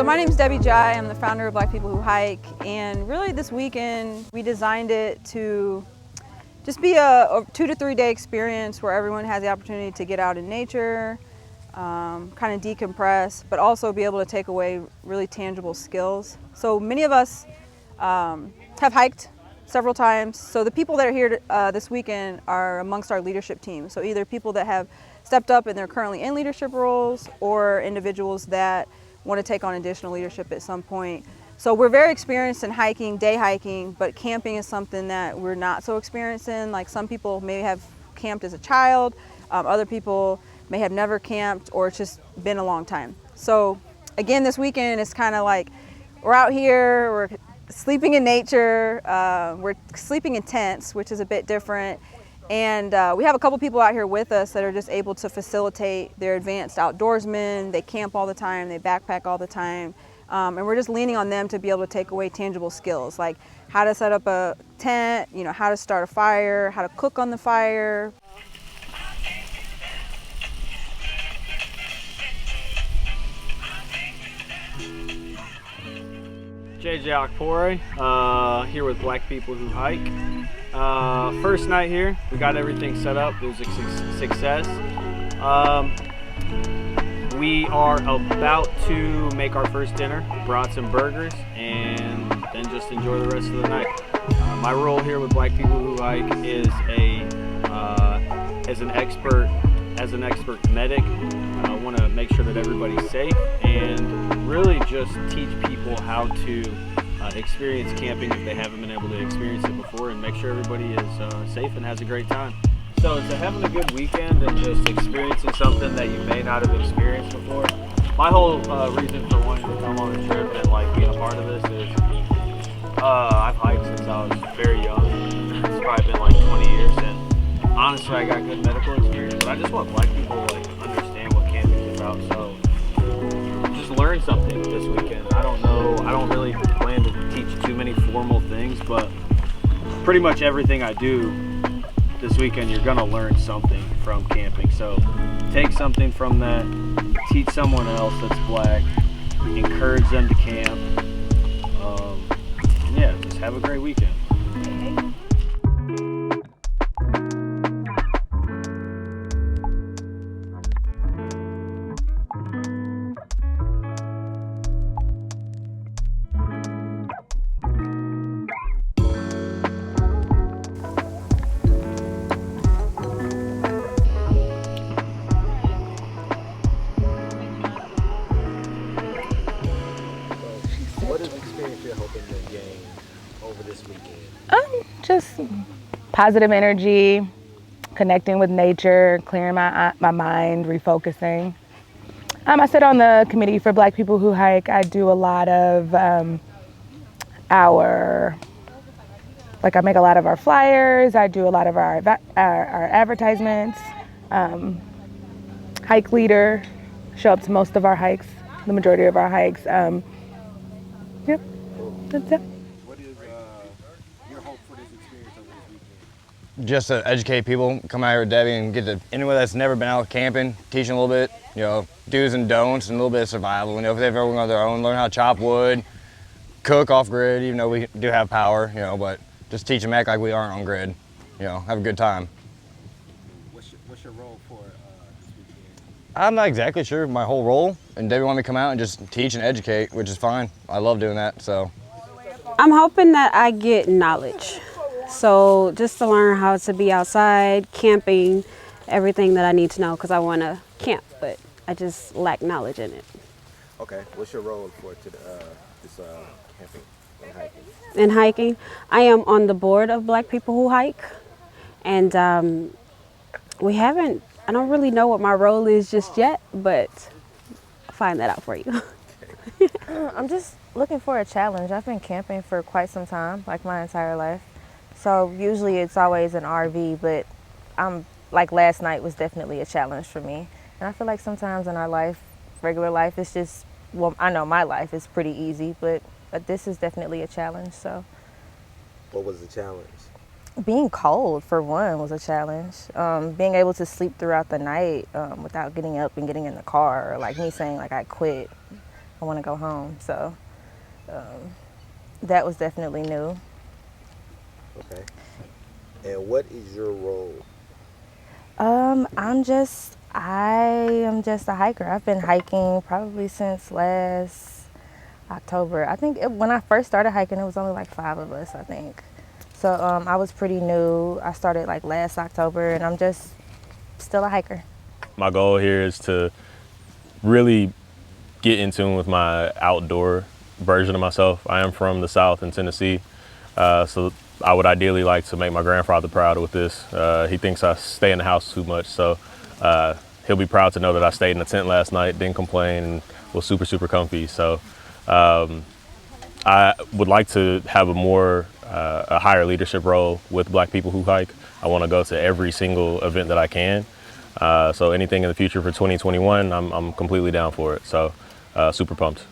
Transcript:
So my name is Bpwh. I'm the founder of Black People Who Hike, and really this weekend we designed it to just be a 2 to 3 day experience where everyone has the opportunity to get out in nature, kind of decompress, but also be able to take away really tangible skills. So many of us have hiked several times. So the people that are here this weekend are amongst our leadership team. So either people that have stepped up and they're currently in leadership roles, or individuals that want to take on additional leadership at some point. So we're very experienced in hiking, day hiking, but camping is something that we're not so experienced in. Like some people may have camped as a child, other people may have never camped, or it's just been a long time. So again, this weekend it's kind of like we're out here, we're sleeping in nature, we're sleeping in tents, which is a bit different. And we have a couple people out here with us that are just able to facilitate. They're advanced outdoorsmen, they camp all the time, they backpack all the time. And we're just leaning on them to be able to take away tangible skills, like how to set up a tent, how to start a fire, how to cook on the fire. Bpwh, here with Black People Who Hike. First night here, we got everything set up. It was a success. We are about to make our first dinner, brought some burgers, and then just enjoy the rest of the night. My role here with Black People Who Hike is as an expert medic. I want to make sure that everybody's safe and really just teach people how to experience camping if they haven't been able to experience it before, and make sure everybody is safe and has a great time. So it's having a good weekend and just experiencing something that you may not have experienced before. My whole reason for wanting to come on the trip and being a part of this is I've hiked since I was very young. It's probably been 20 years, and honestly I got good medical experience, but I just want Black people to understand what camping is about. So just learn something this weekend. I don't really plan to teach too many formal things, but pretty much everything I do this weekend, you're gonna learn something from camping. So take something from that, teach someone else that's Black, encourage them to camp. Yeah, just have a great weekend. What is the experience you're hoping to gain over this weekend? Just positive energy, connecting with nature, clearing my mind, refocusing. I sit on the committee for Black People Who Hike. I do a lot of I make a lot of our flyers. I do a lot of our advertisements. Hike leader, show up to most of our hikes, the majority of our hikes. Yep, that's it. What is your hope for this experience over this weekend? Just to educate people, come out here with Debbie and get to anyone that's never been out camping, teach them a little bit, do's and don'ts and a little bit of survival. If they've ever gone on their own, learn how to chop wood, cook off grid, even though we do have power, but just teach them act like we aren't on grid, have a good time. What's your role for this weekend? I'm not exactly sure my whole role, and Debbie wanted me to come out and just teach and educate, which is fine. I love doing that, so. I'm hoping that I get knowledge. So just to learn how to be outside, camping, everything that I need to know, because I want to camp, but I just lack knowledge in it. Okay, what's your role for this camping and hiking? In hiking, I am on the board of Black People Who Hike, and I don't really know what my role is just yet, but I'll find that out for you. I'm just looking for a challenge. I've been camping for quite some time, like my entire life. So usually it's always an RV, but last night was definitely a challenge for me. And I feel like sometimes in our life, regular life, it's just, I know my life is pretty easy, but this is definitely a challenge, so. What was the challenge? Being cold, for one, was a challenge. Being able to sleep throughout the night without getting up and getting in the car, or like me saying I quit. I want to go home. So that was definitely new. Okay. And what is your role? I am just a hiker. I've been hiking probably since last October. I think when I first started hiking, it was only like 5 of us, I think. So I was pretty new. I started like last October, and I'm just still a hiker. My goal here is to really get in tune with my outdoor version of myself. I am from the South in Tennessee, so I would ideally like to make my grandfather proud with this. He thinks I stay in the house too much, so he'll be proud to know that I stayed in the tent last night, didn't complain, and was super, super comfy. So I would like to have a higher leadership role with Black people who hike. I want to go to every single event that I can. So anything in the future for 2021, I'm completely down for it. So super pumped.